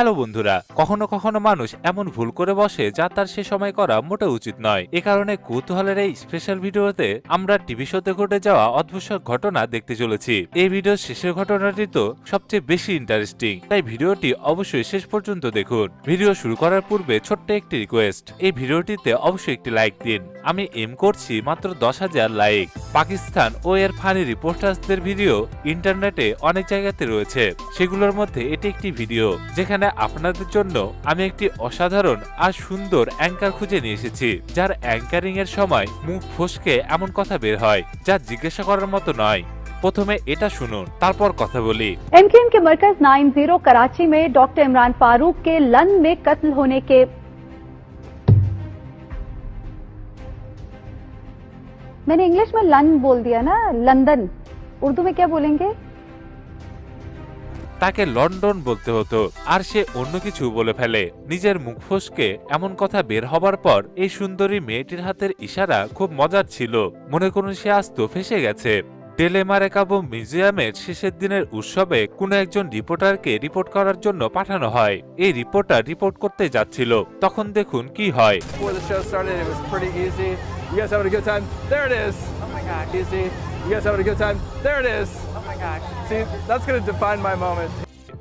Hello বন্ধুরা, কখনো কখনো মানুষ এমন ভুল করে বসে যা তার সে সময় করা মোটেও উচিত নয়। এ কারণে কৌতূহলের এই স্পেশাল ভিডিওতে আমরা টিভি শোতে ঘটে যাওয়া অদ্ভুত সব ঘটনা দেখতে চলেছি। এই ভিডিওর শেষের ঘটনাটি তো সবচেয়ে বেশি ইন্টারেস্টিং, তাই ভিডিওটি অবশ্যই শেষ পর্যন্ত দেখুন। ভিডিও শুরু করার পূর্বে ছোট্ট একটি রিকোয়েস্ট, এই ভিডিওটিতে অবশ্যই একটি লাইক দিন। আমি এম করছি মাত্র 10,000 লাইক। পাকিস্তান ও এর ফানি রিপোর্টার্সদের ভিডিও ইন্টারনেটে অনেক জায়গাতে রয়েছে, সেগুলোর মধ্যে এটি একটি ভিডিও যেখানে আপনাদের জন্য আমি একটি অসাধারণ আর সুন্দর অ্যাঙ্কার খুঁজে নিয়ে এসেছি, যার অ্যাঙ্কারিং এর সময় মুখ ফসকে এমন কথা বের হয় যা জিজ্ঞাসা করার মতো নয়। প্রথমে এটা শুনুন, তারপর কথা বলি। एमकेएम के मरकज 90 कराची में डॉक्टर इमरान फारूक के लन में कत्ल होने के मैंने इंग्लिश में लन बोल दिया ना, लंदन। उर्दू में क्या बोलेंगे? তাকে লন্ডন বলতে হতো, আর সে অন্য কিছু বলে ফেলে। নিজের মুখ ফসকে এমন কথা বের হবার পর এই সুন্দরী মেয়েটির হাতের ইশারা খুব মজার ছিল। মনে করুন সে আজ তো ফেসে গেছে। ডেলেমারেকাবো মিউজিয়ামের শেষের দিনের উৎসবে কোনো একজন রিপোর্টারকে রিপোর্ট করার জন্য পাঠানো হয়। এই রিপোর্টার রিপোর্ট করতে যাচ্ছিল, তখন দেখুন কি হয়। Before the show started, it was pretty easy. You guys having a good time? There it is. Oh my gosh. Easy. You guys having a good time? There it is. Oh my gosh. See, that's going to define my moment.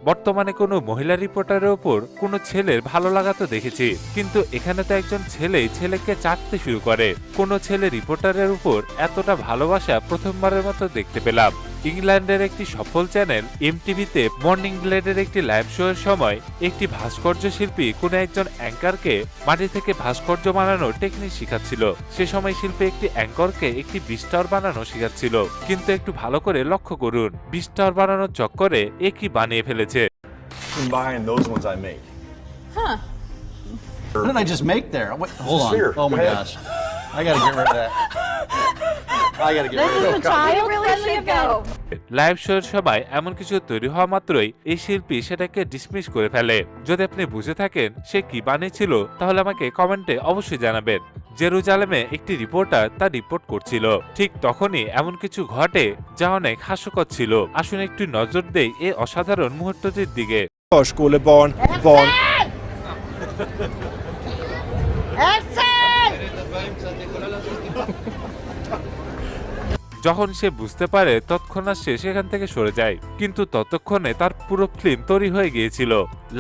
বর্তমানে কোনো মহিলা রিপোর্টারের উপর কোনো ছেলের ভালো লাগা তো দেখেছি, কিন্তু এখানে তো একজন ছেলেই ছেলেকে চাটতে শুরু করে। কোনো ছেলে রিপোর্টারের উপর এতটা ভালোবাসা প্রথমবারের মতো দেখতে পেলাম। ইংল্যান্ডের একটি সফল চ্যানেল এমটিভিতে মর্নিং ব্লেডের একটি লাইভ শো এর সময় একটি ভাস্কর্য শিল্পী কোনো একজন অ্যাঙ্কারকে মাটি থেকে ভাস্কর্য বানানোর টেকনিক শেখাচ্ছিল। সে সময় শিল্পী একটি অ্যাঙ্করকে একটি বিস্টার বানানো শেখাচ্ছিল, কিন্তু একটু ভালো করে লক্ষ্য করুন, বিস্টার বানানোর চক্করে এ কি বানিয়ে ফেলেছে। Combine those ones I made. What did I just make there? Wait, hold on. Sphere. Oh my Go ahead. gosh. I gotta get rid of that. I gotta get This rid is of a that. child-friendly event. Live show এর সময় এমন কিছু তৈরি হওয়া মাত্রই এই শিল্পী সেটাকে ডিসমিস করে ফেলে। যদি আপনি বুঝে থাকেন সে কি বানিয়েছিল, তাহলে আমাকে কমেন্টে অবশ্যই জানাবেন। জেরুজালেমে একটি রিপোর্টার তা রিপোর্ট করছিল, ঠিক তখনই এমন কিছু ঘটে যা অনেক হাস্যকর ছিল। আসুন একটু নজর দেই এই অসাধারণ মুহূর্তটির দিকে। Förskolebarn, barn. যখন সে বুঝতে পারে তৎক্ষণাৎ সে সেখান থেকে সরে যায়, কিন্তু ততক্ষণে তার পুরো ফিল্ম তৈরি হয়ে গিয়েছিল।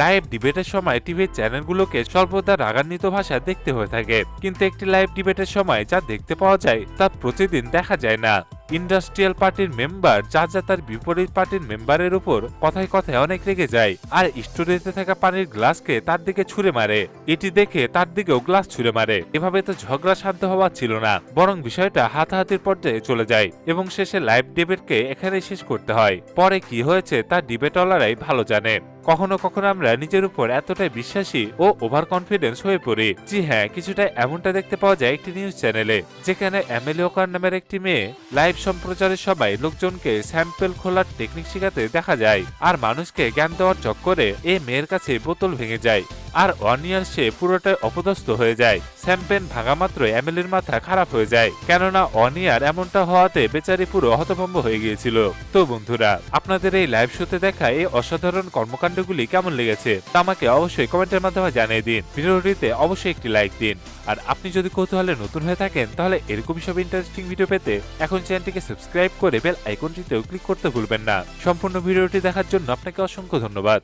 লাইভ ডিবেটের সময় টিভির চ্যানেলগুলোকে সর্বদা রাগান্বিত ভাষা দেখতে হয়ে থাকে, কিন্তু একটি লাইভ ডিবেটের সময় যা দেখতে পাওয়া যায় তা প্রতিদিন দেখা যায় না। ইন্ডাস্ট্রিয়াল পার্টির মেম্বার যা তার বিপরীত পার্টির মেম্বারের উপর কথায় কথায় অনেক রেগে যায়, আর স্টুডিওতে থাকা পানির গ্লাসকে তার দিকে ছুঁড়ে মারে। এটি দেখে তার দিকেও গ্লাস ছুঁড়ে মারে। এভাবে তো ঝগড়া শান্ত হওয়া ছিল না, বরং বিষয়টা হাতাহাতির পর্যায়ে চলে যায় এবং শেষে লাইভ ডিবেটকে এখানেই শেষ করতে হয়। পরে কি হয়েছে তা ডিবেটওয়ালারাই ভালো জানে। কখনো কখনো আমরা নিজের উপর এতটাই বিশ্বাসী ও ওভার কনফিডেন্স হয়ে পড়ি। জি হ্যাঁ, কিছুটা এমনটা দেখতে পাওয়া যায় একটি নিউজ চ্যানেলে, যেখানে এমিলি ওকার নামের একটি মেয়ে লাইভ সম্প্রচারের সময় লোকজনকে স্যাম্পেল খোলার টেকনিক শেখাতে দেখা যায়, আর মানুষকে জ্ঞান দেওয়ার চক্করে এই মেয়ের কাছে বোতল ভেঙে যায়, আর অনিয়ার সে পুরোটাই অপদস্থ হয়ে যায়। স্যাম্পেন ভাঙা মাত্র এমিলির মাথা খারাপ হয়ে যায়, কেননা অনিয়ার এমনটা হওয়াতে বেচারি পুরো হতভম্ব হয়ে গিয়েছিল। তো বন্ধুরা, আপনাদের এই লাইভ শোতে দেখা এই অসাধারণ কর্মকাণ্ডগুলি কেমন লেগেছে তা আমাকে অবশ্যই কমেন্টের মাধ্যমে জানিয়ে দিন। ভিডিওটিতে অবশ্যই একটি লাইক দিন, আর আপনি যদি কৌতূহলে নতুন হয়ে থাকেন তাহলে এরকমই সব ইন্টারেস্টিং ভিডিও পেতে এখন চ্যানেলটিকে সাবস্ক্রাইব করে বেল আইকনটিতেও ক্লিক করতে ভুলবেন না। সম্পূর্ণ ভিডিওটি দেখার জন্য আপনাকে অসংখ্য ধন্যবাদ।